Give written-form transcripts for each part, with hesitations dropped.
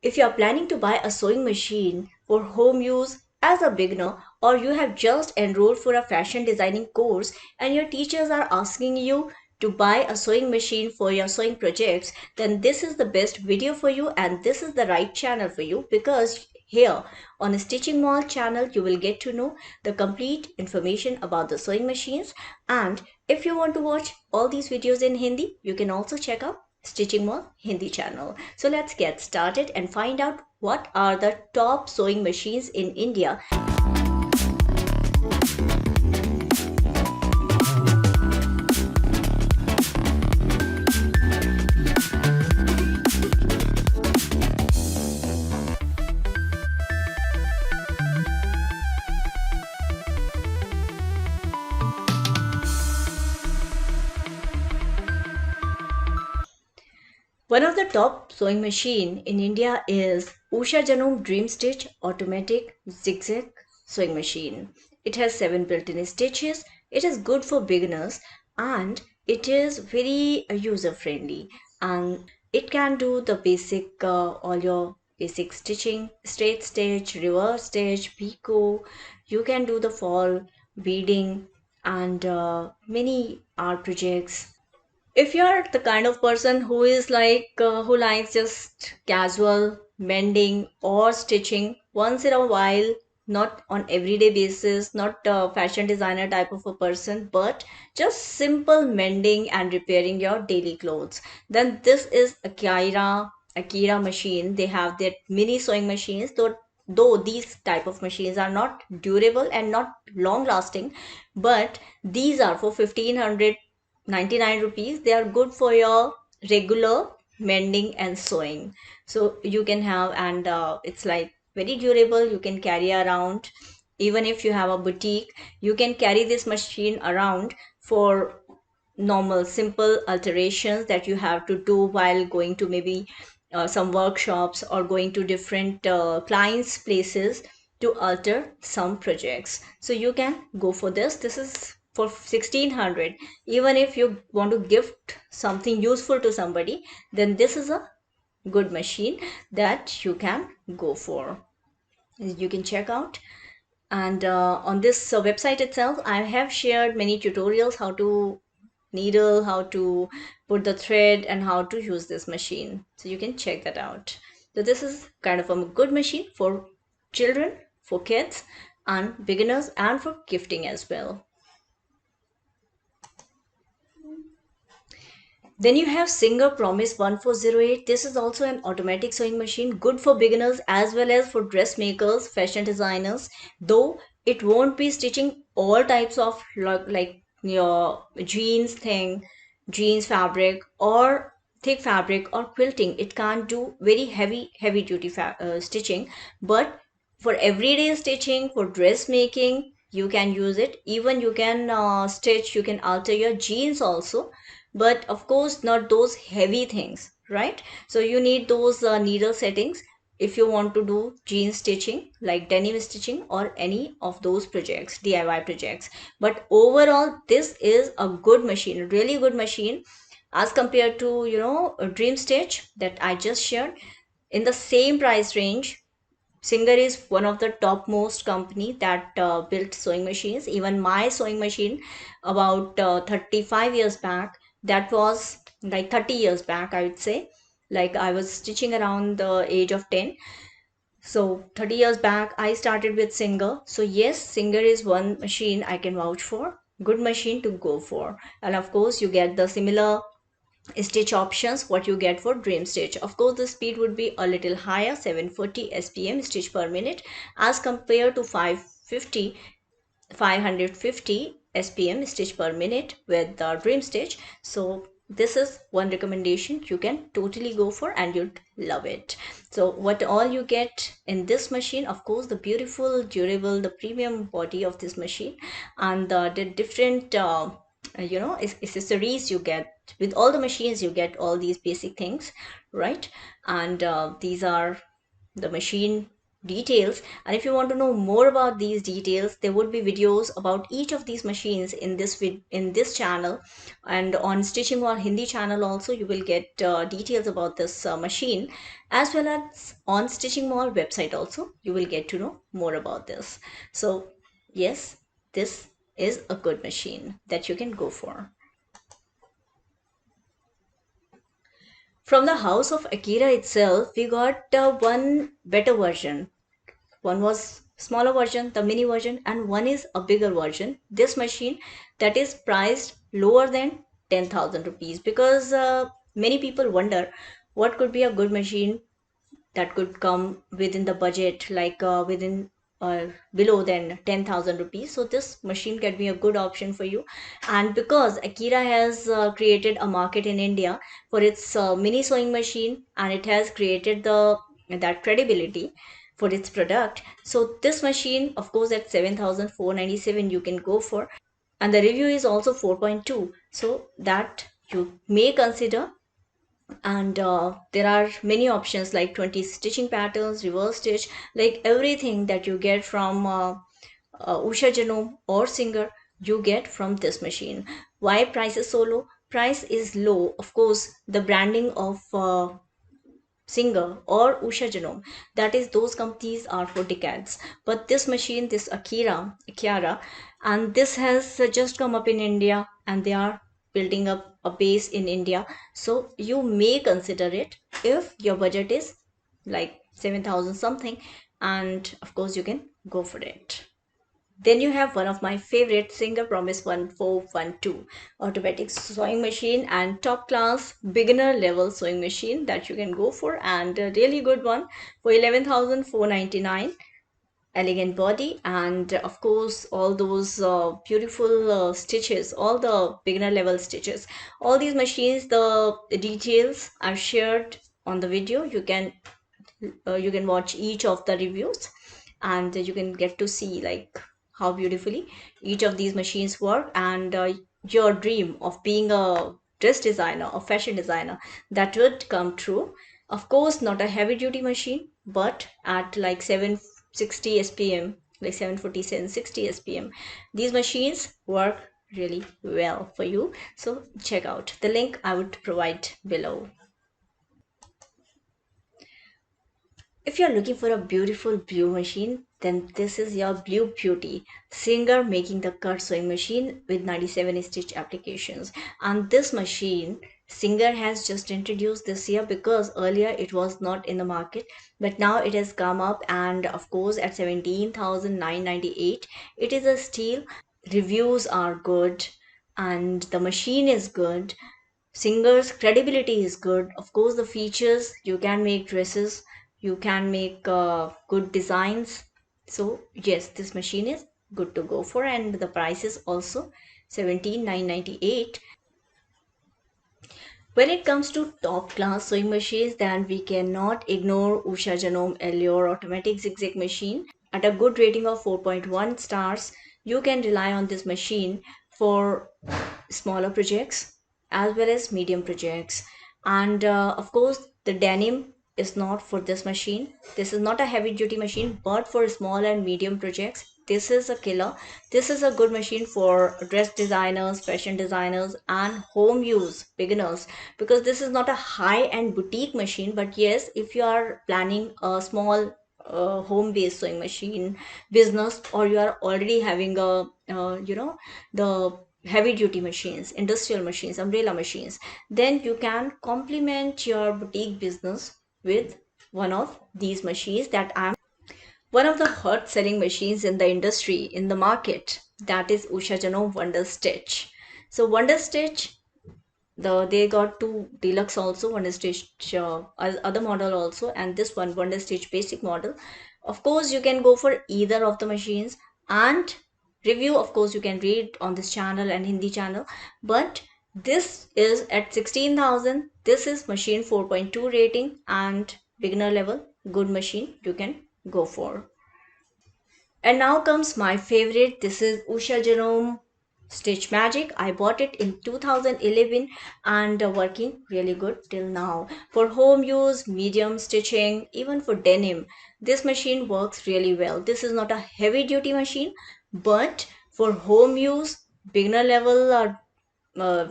If you are planning to buy a sewing machine for home use as a beginner, or you have just enrolled for a fashion designing course and your teachers are asking you to buy a sewing machine for your sewing projects, then this is the best video for you and this is the right channel for you, because here on Stitching Mall channel you will get to know the complete information about the sewing machines. And if you want to watch all these videos in Hindi, you can also check out Stitching Mall Hindi channel. So let's get started and find out what are the top sewing machines in India. One of the top sewing machine in India is Usha Janum Dream Stitch Automatic Zigzag Sewing Machine. It has 7 built-in stitches. It is good for beginners and it is very user friendly, and it can do the basic all your basic stitching, straight stitch, reverse stitch, picot. You can do the fall beading and many art projects. If you're the kind of person who is like who likes just casual mending or stitching once in a while, not on everyday basis, not a fashion designer type of a person, but just simple mending and repairing your daily clothes, then this is Akira machine. They have their mini sewing machines, though these type of machines are not durable and not long lasting, but these are for 1599 rupees. They are good for your regular mending and sewing. So you can have, and it's like very durable. You can carry around. Even if you have a boutique, you can carry this machine around for normal simple alterations that you have to do while going to maybe some workshops or going to different clients places to alter some projects. So you can go for this is for 1600. Even if you want to gift something useful to somebody, then this is a good machine that you can go for. You can check out. And on this website itself, I have shared many tutorials how to needle, how to put the thread, and how to use this machine. So you can check that out. So this is kind of a good machine for children, for kids, and beginners, and for gifting as well. Then you have Singer Promise 1408. This is also an automatic sewing machine, good for beginners as well as for dressmakers, fashion designers, though it won't be stitching all types of like your jeans thing, jeans fabric or thick fabric or quilting. It can't do very heavy duty stitching, but for everyday stitching, for dressmaking, you can use it. Even you can stitch, you can alter your jeans also, but of course not those heavy things, right? So you need those needle settings if you want to do jean stitching like denim stitching or any of those projects, DIY projects. But overall this is a good machine, really good machine, as compared to a dream stitch that I just shared. In the same price range, Singer is one of the topmost company that built sewing machines. Even my sewing machine about 35 years back, that was like 30 years back, I would say. Like I was stitching around the age of 10. So 30 years back, I started with Singer. So yes, Singer is one machine I can vouch for. Good machine to go for. And of course, you get the similar stitch options what you get for dream stitch. Of course the speed would be a little higher, 740 spm stitch per minute, as compared to 550 spm stitch per minute with the dream stitch. So this is one recommendation you can totally go for and you'd love it. So what all you get in this machine, of course the beautiful durable, the premium body of this machine, and the different accessories you get. With all the machines you get all these basic things, right? And these are the machine details. And if you want to know more about these details, there would be videos about each of these machines in in this channel, and on Stitching Wall Hindi channel also you will get details about this machine, as well as on Stitching Wall website also you will get to know more about this. So yes, this is a good machine that you can go for. From the house of Akira itself, we got one better version. One was smaller version, the mini version, and one is a bigger version. This machine that is priced lower than 10,000 rupees, because many people wonder what could be a good machine that could come within the budget, like within below than 10,000 rupees. So this machine can be a good option for you. And because Akira has created a market in India for its mini sewing machine, and it has created the that credibility for its product, so this machine, of course, at 7,497 you can go for, and the review is also 4.2, so that you may consider. And there are many options like 20 stitching patterns, reverse stitch, like everything that you get from Usha Genome or Singer, you get from this machine. Why price is so low? Price is low, of course, the branding of Singer or Usha Genome, that is, those companies are for decades. But this machine, this Akira, and this has just come up in India, and they are building up a base in India. So you may consider it if your budget is like 7,000 something, and of course you can go for it. Then you have one of my favorite Singer Promise 1412 automatic sewing machine, and top class beginner level sewing machine that you can go for, and a really good one for 11,499. Elegant body, and of course all those beautiful stitches, all the beginner level stitches. All these machines, the details are shared on the video. You can watch each of the reviews, and you can get to see like how beautifully each of these machines work. And your dream of being a dress designer or fashion designer, that would come true. Of course, not a heavy duty machine, but at like 760 spm, like 740 760 spm, these machines work really well for you. So check out the link I would provide below. If you're looking for a beautiful blue machine, then this is your Blue Beauty Singer making the cut sewing machine with 97 stitch applications. And this machine, Singer has just introduced this year, because earlier it was not in the market, but now it has come up, and of course at 17,998. It is a steal. Reviews are good, and the machine is good. Singer's credibility is good. Of course, the features, you can make dresses, you can make good designs. So yes, this machine is good to go for, and the price is also 17,998. When it comes to top class sewing machines, then we cannot ignore Usha Genome Allure automatic zigzag machine. At a good rating of 4.1 stars, you can rely on this machine for smaller projects as well as medium projects. And of course, the denim is not for this machine. This is not a heavy duty machine, but for small and medium projects, this is a killer. This is a good machine for dress designers, fashion designers, and home use beginners, because this is not a high end boutique machine. But yes, if you are planning a small home based sewing machine business, or you are already having a the heavy duty machines, industrial machines, umbrella machines, then you can complement your boutique business with one of these machines that I'm one of the hot selling machines in the industry, in the market, that is Usha Jano Wonder Stitch. So Wonder Stitch, they got two deluxe also, Wonder Stitch other model also, and this one Wonder Stitch basic model. Of course, you can go for either of the machines, and review, of course, you can read on this channel and Hindi channel. But this is at 16,000. This is machine 4.2 rating and beginner level, good machine you can go for. And now comes my favorite. This is Usha Jerome Stitch Magic. I bought it in 2011 and working really good till now. For home use, medium stitching, even for denim, this machine works really well. This is not a heavy duty machine, but for home use, beginner level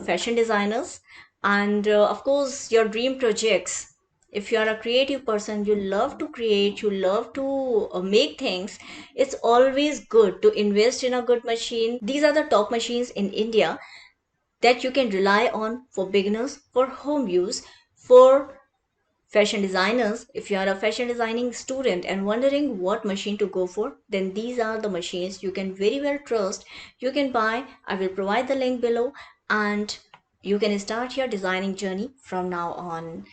fashion designers, and of course your dream projects. If you are a creative person, you love to create, you love to make things, it's always good to invest in a good machine. These are the top machines in India that you can rely on for beginners, for home use, for fashion designers. If you are a fashion designing student and wondering what machine to go for, then these are the machines you can very well trust. You can buy, I will provide the link below, and you can start your designing journey from now on.